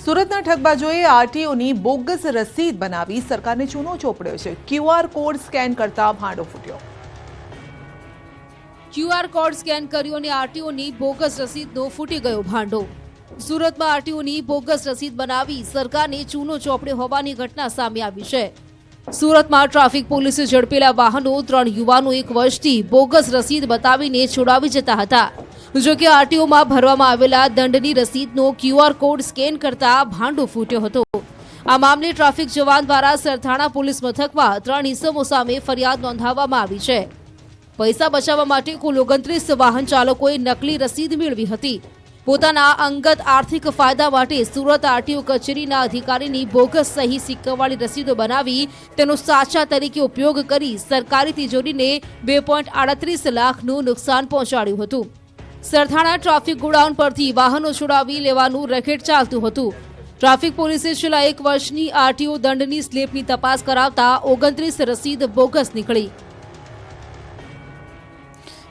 સુરતના ઠગબાજોએ આરટીઓની બોગસ રસીદ બનાવી સરકારને ચૂનો ચોપડ્યો છે। ક્યુઆર કોડ સ્કેન કરતા ભાંડો ફૂટ્યો। ક્યુઆર કોડ સ્કેન કર્યો અને આરટીઓની બોગસ રસીદનો ફૂટી ગયો ભાંડો। સુરતમાં આરટીઓની બોગસ રસીદ બનાવી સરકારને ચૂનો ચોપડ્યો હોવાની ઘટના સામે આવી છે। સુરતમાં ટ્રાફિક પોલીસે ઝડપેલા વાહનો 3 યુવાનો 1 વર્ષથી બોગસ રસીદ બતાવીને છોડાવી જતા હતા। જો કે આરટીઓમાં ભરવામાં આવેલા દંડની રસીદનો ક્યુઆર કોડ સ્કેન કરતા ભાંડો ફૂટ્યો હતો। આ મામલે ટ્રાફિક જવાન દ્વારા સરથાણા પોલીસ મથકમાં 3 ઇસમો સામે ફરિયાદ નોંધાવવામાં આવી છે। પૈસા બચાવવા માટે કુલ 29 વાહન ચાલકોએ નકલી રસીદ મેળવી હતી। પોતાના અંગત આર્થિક ફાયદા માટે સુરત આરટીઓ કચેરીના અધિકારીની બોગસ સહી સિક્કાવાળી રસીદો બનાવી તેનો સાચા તરીકે ઉપયોગ કરી સરકારી તિજોરીને 2.38 લાખનું નુકસાન પહોંચાડ્યું હતું। સરથાણા ટ્રાફિક ગોડાઉન પરથી વાહનો છોડાવી લેવાનું રેકેટ ચાલતું હતું। ટ્રાફિક પોલીસે છેલ્લા 1 વર્ષની આરટીઓ દંડની સ્લીપની તપાસ કરાવતા 29 રસીદ બોગસ નીકળી।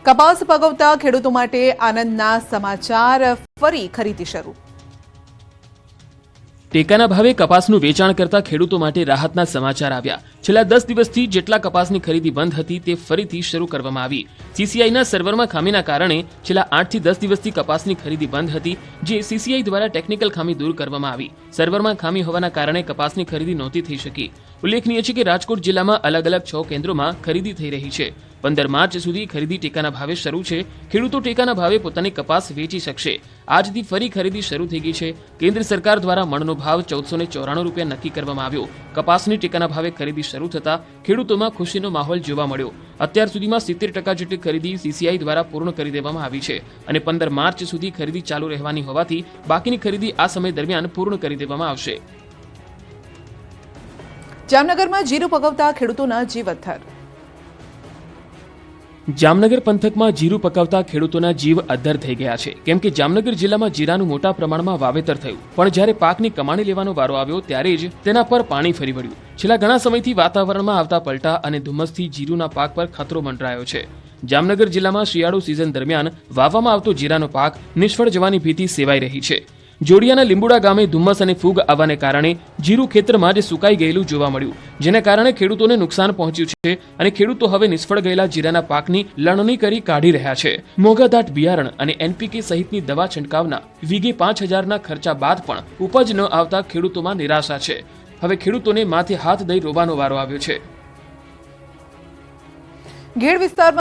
કપાસ પકવતા ખેડૂતો માટે આનંદના સમાચાર। ફરી ખરીદી શરૂ। ટેકાના ભાવે કપાસનું વેચાણ કરતા ખેડૂતો માટે રાહતના સમાચાર આવ્યા। છેલ્લા 10 દિવસથી જેટલા કપાસની ખરીદી બંધ હતી તે ફરીથી શરૂ કરવામાં આવી। સીસીઆઈના સર્વરમાં ખામીના કારણે છેલ્લા 8 થી 10 દિવસથી કપાસની ખરીદી બંધ હતી, જે સીસીઆઈ દ્વારા ટેકનિકલ ખામી દૂર કરવામાં આવી। સર્વરમાં ખામી હોવાના કારણે કપાસની ખરીદી નહોતી થઈ શકી। ઉલ્લેખનીય છે કે રાજકોટ જિલ્લામાં અલગ અલગ 6 કેન્દ્રોમાં ખરીદી થઈ રહી છે। 15 માર્ચ સુધી ખરીદી ટેકાના ભાવે શરૂ છે। ખેડૂતો ટેકાના ભાવે પોતાની કપાસ વેચી શકશે। આજથી ફરી ખરીદી શરૂ થઈ ગઈ છે। કેન્દ્ર સરકાર દ્વારા મણનો ભાવ 1494 રૂપિયા નક્કી કરવામાં આવ્યો। કપાસની ટેકાના ભાવે ખરીદી શરૂ થતા ખેડૂતોમાં ખુશીનો માહોલ જોવા મળ્યો। અત્યાર સુધીમાં 70% જેટલી ખરીદી સીસીઆઈ દ્વારા પૂર્ણ કરી દેવામાં આવી છે અને 15 માર્ચ સુધી ખરીદી ચાલુ રહેવાની હોવાથી બાકીની ખરીદી આ સમય દરમિયાન પૂર્ણ કરી દેવામાં આવશે। જામનગરમાં જીરું પકવતા ખેડૂતોના જીવતથર। જામનગર પંથકમાં જીરું પકાવતા ખેડૂતોના જીવ અદ્ધર થઈ ગયા છે, કેમ કે જામનગર જિલ્લામાં જીરાનું મોટા પ્રમાણમાં વાવેતર થયું, પણ જ્યારે પાકની કમાણી લેવાનો વારો આવ્યો ત્યારે જ તેના પર પાણી ફરી વળ્યું। છેલ્લા ઘણા સમયથી વાતાવરણમાં આવતા પલટા અને ધુમ્મસથી જીરુના પાક પર ખતરો મંડરાયો છે। જામનગર જિલ્લામાં શિયાળુ સિઝન દરમિયાન વાવવામાં આવતો જીરાનો પાક નિષ્ફળ જવાની ભીતિ સેવાઈ રહી છે। જોડિયાના લીંબુડા ગામે ધુમ્મસ અને ફૂગ આવવાને કારણે જીરું ખેતરમાં જ સુકાઈ ગયેલું જોવા મળ્યું, જેને કારણે ખેડૂતોને નુકસાન પહોંચ્યું છે અને ખેડૂતો હવે નિષ્ફળ ગયેલા જીરાના પાકની લણણી કરી કાઢી રહ્યા છે। મોંઘાદાટ બિયારણ અને એનપીકે સહિતની દવા છંટકાવના વીઘે 5000ના ખર્ચા બાદ પણ ઉપજ ન આવતા ખેડૂતોમાં નિરાશા છે। હવે ખેડૂતોને માથે હાથ દઈ રોવાનો વારો આવ્યો છે। ગીર વિસ્તારમાં